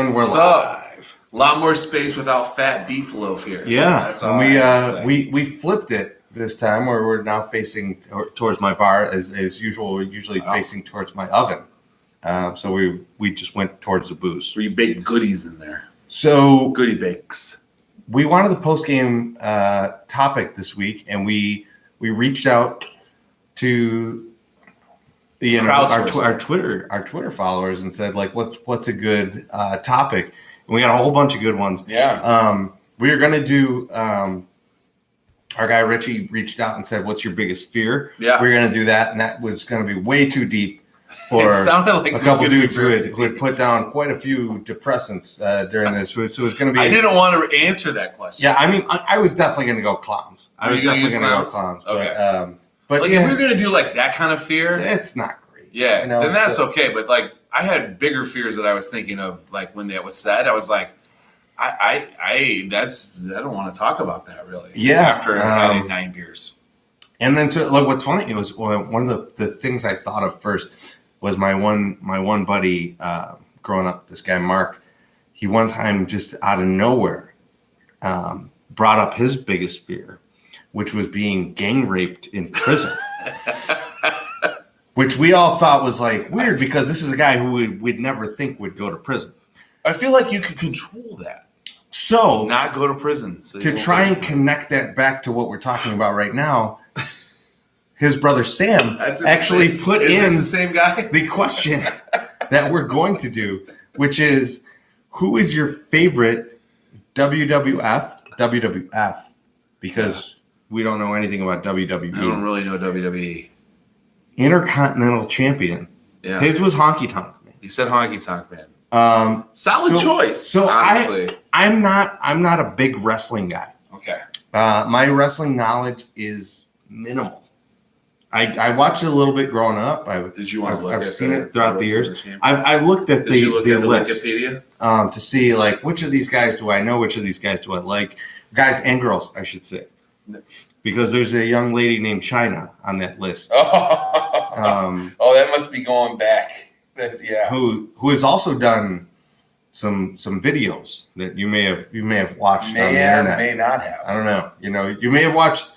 And we're live. A lot more space without fat beef loaf here. Yeah, so that's we flipped it this time, where we're now facing towards my bar as usual. We're usually facing towards my oven, so we just went towards the booze. 3 big goodies in there. So goodie bakes. We wanted the post game topic this week, and we reached out to our Twitter followers and said, like, what's a good topic, and we got a whole bunch of good ones. Yeah. We were gonna do. Our guy Richie reached out and said, "What's your biggest fear?" Yeah. We were gonna do that, and that was gonna be way too deep for It sounded like a couple dudes who had put down quite a few depressants during this. So it was gonna be. I didn't want to answer that question. Yeah, I mean, I was definitely gonna go clowns. Were you gonna go clowns? Okay. But like, yeah, if we're gonna do like that kind of fear, it's not great. Yeah, then that's okay. But like, I had bigger fears that I was thinking of. Like when that was said, I was like, I don't want to talk about that really. Yeah. After having 9 beers. And then what's funny, it was one of the things I thought of first was my one buddy growing up, this guy Mark. He one time just out of nowhere brought up his biggest fear, which was being gang raped in prison. Which we all thought was like weird because this is a guy who we'd never think would go to prison. I feel like you could control that. So not go to prison. So to try and connect that back to what we're talking about right now, his brother Sam actually put in the same guy? the question that we're going to do, which is, who is your favorite WWF? Because we don't know anything about WWE. I don't really know WWE. Intercontinental Champion. Yeah. His was Honky Tonk Man. He said Honky Tonk Man. Solid choice. So honestly, I'm not a big wrestling guy. Okay. My wrestling knowledge is minimal. I watched it a little bit growing up. Did you want to look I've at seen it throughout the years. I looked at the list Wikipedia? To see like which of these guys do I know, which of these guys do I like, guys and girls, I should say, because there's a young lady named China on that list. That must be going back. Yeah. Who has also done some videos that you may have watched on the internet. May not have. I don't know. You may have watched.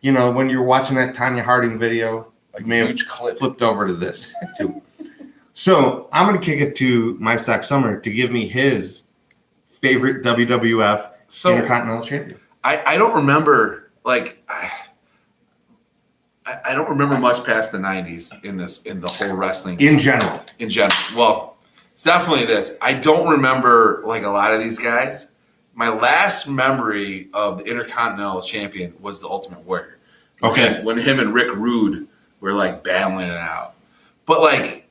When you're watching that Tanya Harding video, you may have flipped over to this too. So I'm going to kick it to my Stock Summer to give me his favorite WWF Intercontinental Champion. I don't remember I don't remember much past the 90s in the whole wrestling in general. Well, it's definitely this. I don't remember like a lot of these guys. My last memory of the Intercontinental Champion was the Ultimate Warrior. Okay. When him and Rick Rude were like battling it out. But like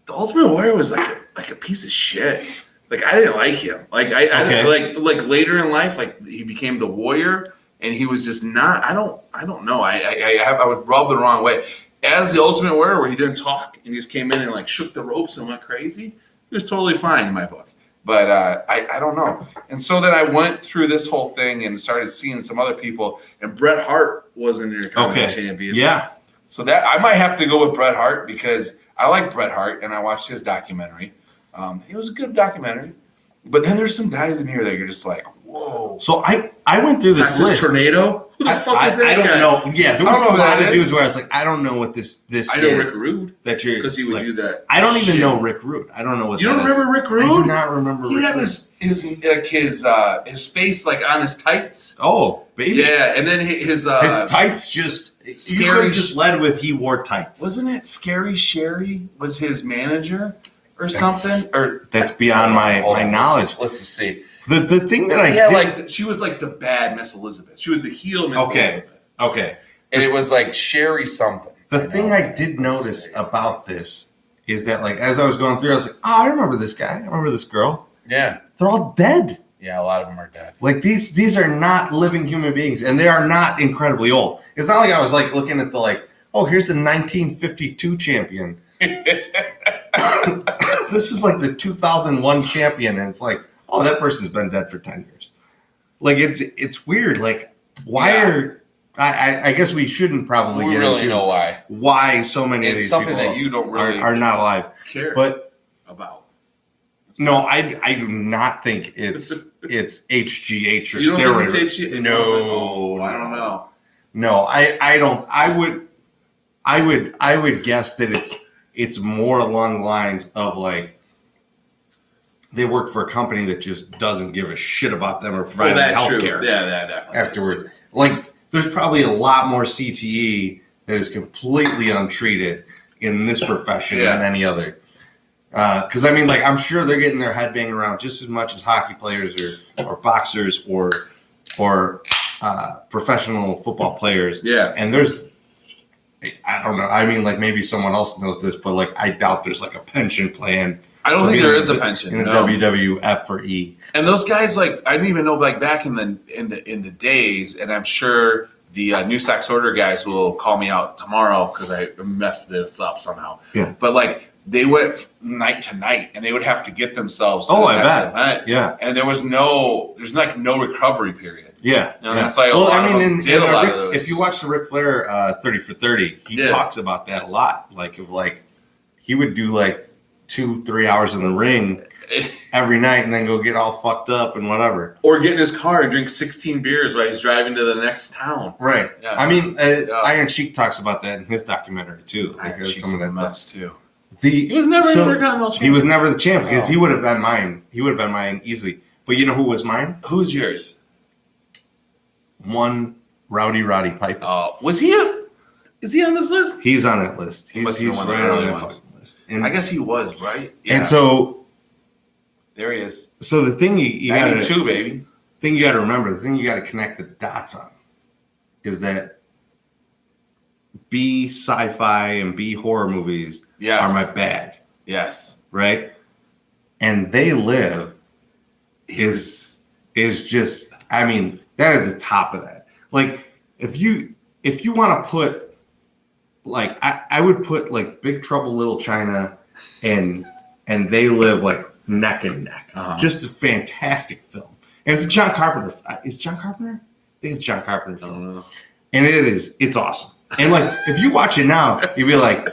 the Ultimate Warrior was like a piece of shit. Like I didn't like him. Like I didn't like later in life, like he became the Warrior. And he was just not. I don't know. I was rubbed the wrong way. As the Ultimate Warrior, where he didn't talk and he just came in and like shook the ropes and went crazy, he was totally fine in my book. But I don't know. And so then I went through this whole thing and started seeing some other people. And Bret Hart was an Intercontinental Champion. Yeah. So that I might have to go with Bret Hart because I like Bret Hart and I watched his documentary. It was a good documentary. But then there's some guys in here that you're just like, whoa. So I went through this list. Tornado? Who the fuck is that I don't guy? know. Yeah, there was a lot of dudes where I was like, I don't know what this I know Rick Rude. Because he would do that. I don't even know Rick Rude. I don't know what you don't remember Rick Rude? I do not remember Rick Rude. He'd have his face like on his tights. Oh, baby. Yeah, and then his tights just Scary. You could have just led with he wore tights. Wasn't it Scary Sherry was his manager or something? Or that's beyond my knowledge. Let's just see. The thing that she was like the bad Miss Elizabeth. She was the heel Miss Elizabeth. Okay. And it was like Sherry something. The thing I did notice about this is that, like, as I was going through, I was like, oh, I remember this guy. I remember this girl. Yeah. They're all dead. Yeah, a lot of them are dead. Like, these are not living human beings, and they are not incredibly old. It's not like I was, like, looking at the, like, oh, here's the 1952 champion. This is, like, the 2001 champion, and it's like, oh, that person's been dead for 10 years. Like, it's weird. Like, why are... I guess we shouldn't probably get really into know why so many of these people that you don't really are not alive. Care but about. No, I do not think it's HGH or You don't steroid. think it's HGH? No, I don't know. No, I don't. I would guess that it's more along the lines of like they work for a company that just doesn't give a shit about them or providing health care. Yeah, that definitely. Afterwards, like there's probably a lot more CTE that is completely untreated in this profession than any other. Because I mean, like I'm sure they're getting their head banged around just as much as hockey players or boxers or professional football players. Yeah. And I don't know. I mean, like maybe someone else knows this, but like I doubt there's like a pension plan. I don't think there is a pension in the WWF or E. And those guys, like I didn't even know, like back in the days, and I'm sure the New Sax Order guys will call me out tomorrow because I messed this up somehow. Yeah. But like they went night to night, and they would have to get themselves. To I bet. Event. Yeah. And there's no recovery period. Yeah. And that's like if you watch the Ric Flair 30 for 30, he talks about that a lot. Like he would do like 2-3 hours in the ring every night and then go get all fucked up and whatever. Or get in his car and drink 16 beers while he's driving to the next town. Right. Yeah. I mean, Iron Sheik talks about that in his documentary too. Iron Sheik's some of that mess too. He was never the Intercontinental champ. He was never the champ because he would have been mine. He would have been mine easily. But you know who was mine? Who's yours? One Rowdy Piper. Was he? Is he on this list? He's on that list. He's right on that fucking list. And I guess he was, right? Yeah. And so there he is. So the thing you got to baby. Thing you got to remember, the thing you got to connect the dots on, is that B sci-fi and B horror movies are my bag. Yes. Right? And They Live is just, I mean, that is the top of that. Like if you want to put like I would put like Big Trouble Little China and They Live like neck and neck. Just a fantastic film. And it's a John Carpenter. Is John Carpenter? I think it's John Carpenter film. I don't know. And it's awesome. And like if you watch it now, you'd be like,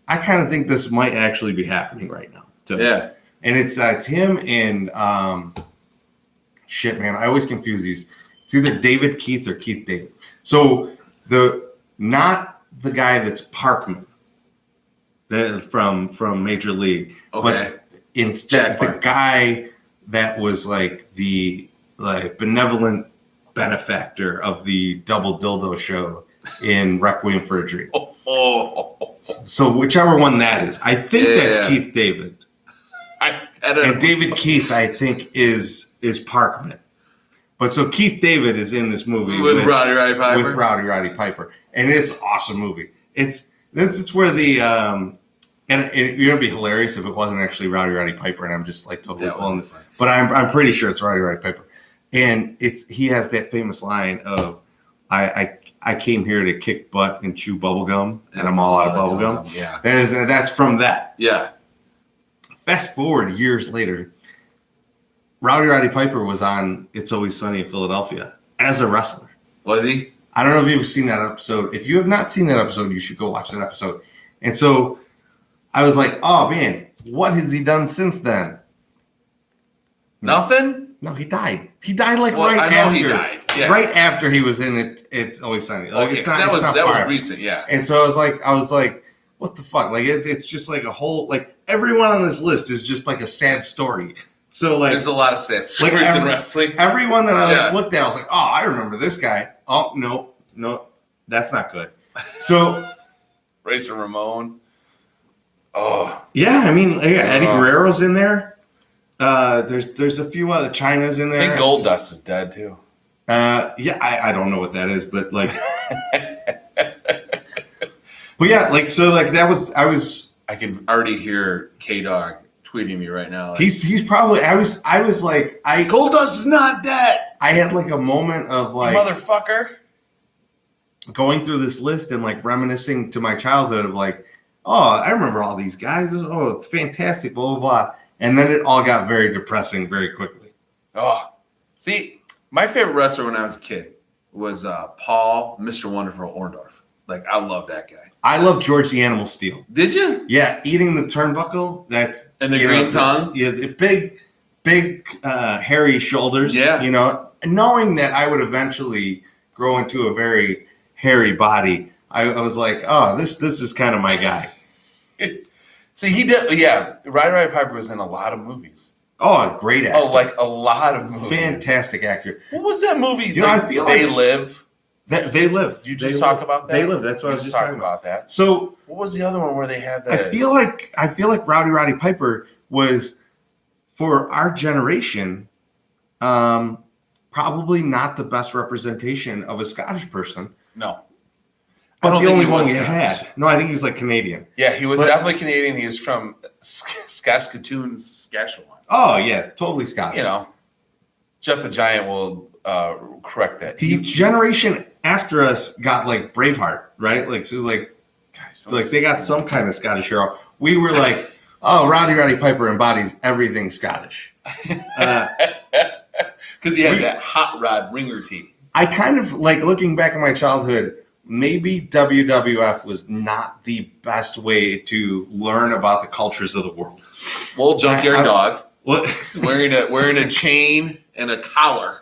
I kind of think this might actually be happening right now. Yeah. And it's him and shit, man. I always confuse these. It's either David Keith or Keith David. So not the guy that's Parkman from Major League, but instead the guy that was like the benevolent benefactor of the Double Dildo show in Requiem for a Dream. So whichever one that is, I think that's Keith David. And David Keith, I think, is Parkman. But so Keith David is in this movie with Rowdy Piper. With Rowdy Piper, and it's an awesome movie. It's where the and it would be hilarious if it wasn't actually Rowdy Piper, and I'm just like totally pulling it. But I'm pretty sure it's Rowdy Piper, and he has that famous line of I came here to kick butt and chew bubble gum, and I'm all out of bubble gum. Yeah, that's from that. Yeah. Fast forward years later, Rowdy Piper was on It's Always Sunny in Philadelphia as a wrestler. Was he? I don't know if you've seen that episode. If you have not seen that episode, you should go watch that episode. And so I was like, oh man, what has he done since then? Nothing? No, he died. He died right after. He died. Yeah. Right after he was in it. It's Always Sunny. Like, okay, that was recent, yeah. And so I was like, what the fuck? Like it's just like a whole like everyone on this list is just like a sad story. So like there's a lot of sad stories in wrestling. Everyone that I looked at, I was like, oh, I remember this guy. Oh no, that's not good. So Razor Ramon. Oh yeah, I mean Eddie Guerrero's in there. There's a few other China's in there. I think Goldust is dead too. Yeah, I don't know what that is, but like, but yeah, like so like I can already hear K-Dog tweeting me right now. Like, he's probably I was like Goldust is not dead. I had like a moment of like motherfucker going through this list and like reminiscing to my childhood of like, oh, I remember all these guys. Oh, it's fantastic, blah blah blah. And then it all got very depressing very quickly. Oh, see, my favorite wrestler when I was a kid was Paul, Mr. Wonderful Orndorff. Like I love that guy. I love George the Animal Steel. Did you? Yeah, eating the turnbuckle. That's And the green tongue. Yeah, the big hairy shoulders. Yeah. You know, knowing that I would eventually grow into a very hairy body, I was like, oh, this is kind of my guy. See, he did. Yeah, Roddy Piper was in a lot of movies. Oh, a great actor. Oh, like a lot of movies. Fantastic actor. What was that movie? You know, I feel They like Live. They Live. Did you just talk about that? They Live. That's what I was just talking about. that. So what was the other one where they had that? I feel like Roddy Piper was, for our generation, probably not the best representation of a Scottish person. No. But the only one we had. No, I think he was like Canadian. Yeah, he was definitely Canadian. He was from Saskatoon, Saskatchewan. Oh yeah, totally Scottish. You know, Jeff the Giant will correct that. The generation after us got like Braveheart, right? Like they got some kind of Scottish hero. We were like, oh, Roddy Piper embodies everything Scottish. Because he had that hot rod ringer tee. I kind of like looking back at my childhood. Maybe WWF was not the best way to learn about the cultures of the world. Well, Junkyard Dog. What? wearing a chain and a collar.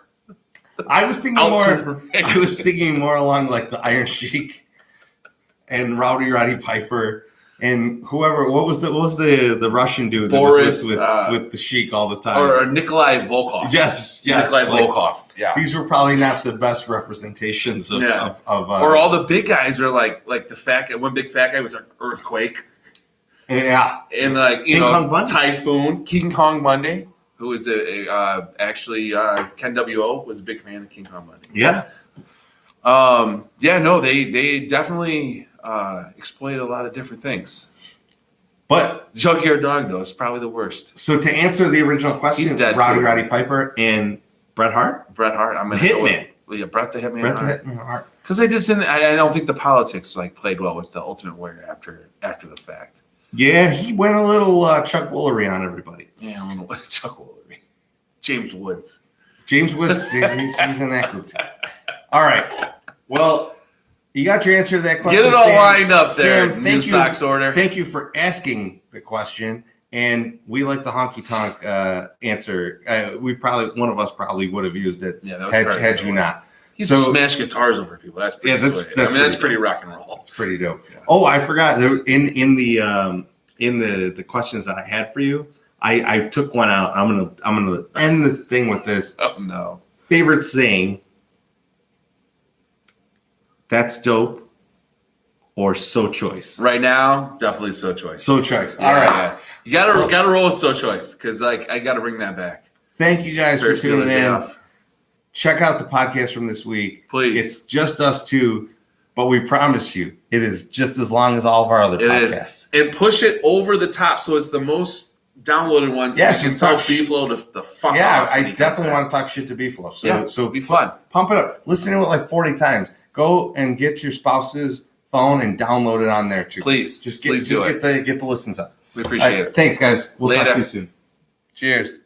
I was thinking more along like the Iron Sheik and Roddy Piper and whoever. What was the Russian dude Boris, that was with the Sheik all the time? Or Nikolai Volkov. Yes. Nikolai Volkov. Yeah. These were probably not the best representations of or all the big guys were like the fat guy. One big fat guy was an Earthquake. Yeah. And like King Kong Bundy. Typhoon, King Kong Bundy, who was actually Ken W.O. was a big fan of King Kong Bundy. Yeah. They definitely exploited a lot of different things. But Junkyard Dog though is probably the worst. So to answer the original question, he's dead Roddy Piper and Bret Hart. Bret Hart. I'm gonna Hitman. Bret the Hitman. Bret the Hitman Hart. Because they just didn't. I don't think the politics played well with the Ultimate Warrior after the fact. Yeah, he went a little Chuck Woolery on everybody. Yeah, a little Chuck Woolery. James Woods. He's in that group too. All right. Well, you got your answer to that question. Get it all lined up there. Sam, New socks order. Thank you for asking the question. And we like the honky tonk answer. One of us probably would have used it. Yeah, that was had you not. He used to smash guitars over people. That's pretty sweet. That's pretty rock and roll. It's pretty dope. Yeah. Oh, I forgot. In the questions that I had for you, I took one out. I'm gonna end the thing with this. Oh no. Favorite saying. That's dope. Or So Choice. Right now, definitely So Choice. So Choice. Yeah, all right. Yeah. You gotta roll with So Choice because I gotta bring that back. Thank you guys for tuning in. Check out the podcast from this week. Please. It's just us two, but we promise you it is just as long as all of our other podcasts. And push it over the top so it's the most downloaded one so you can tell Beefalo to fuck off. Yeah, I definitely want to talk shit to Beefalo. So be fun. Pump it up. Listen to it like 40 times. Go and get your spouse's phone and download it on there too. Please. Just get the listens up. We appreciate it. Thanks, guys. We'll talk to you soon. Cheers.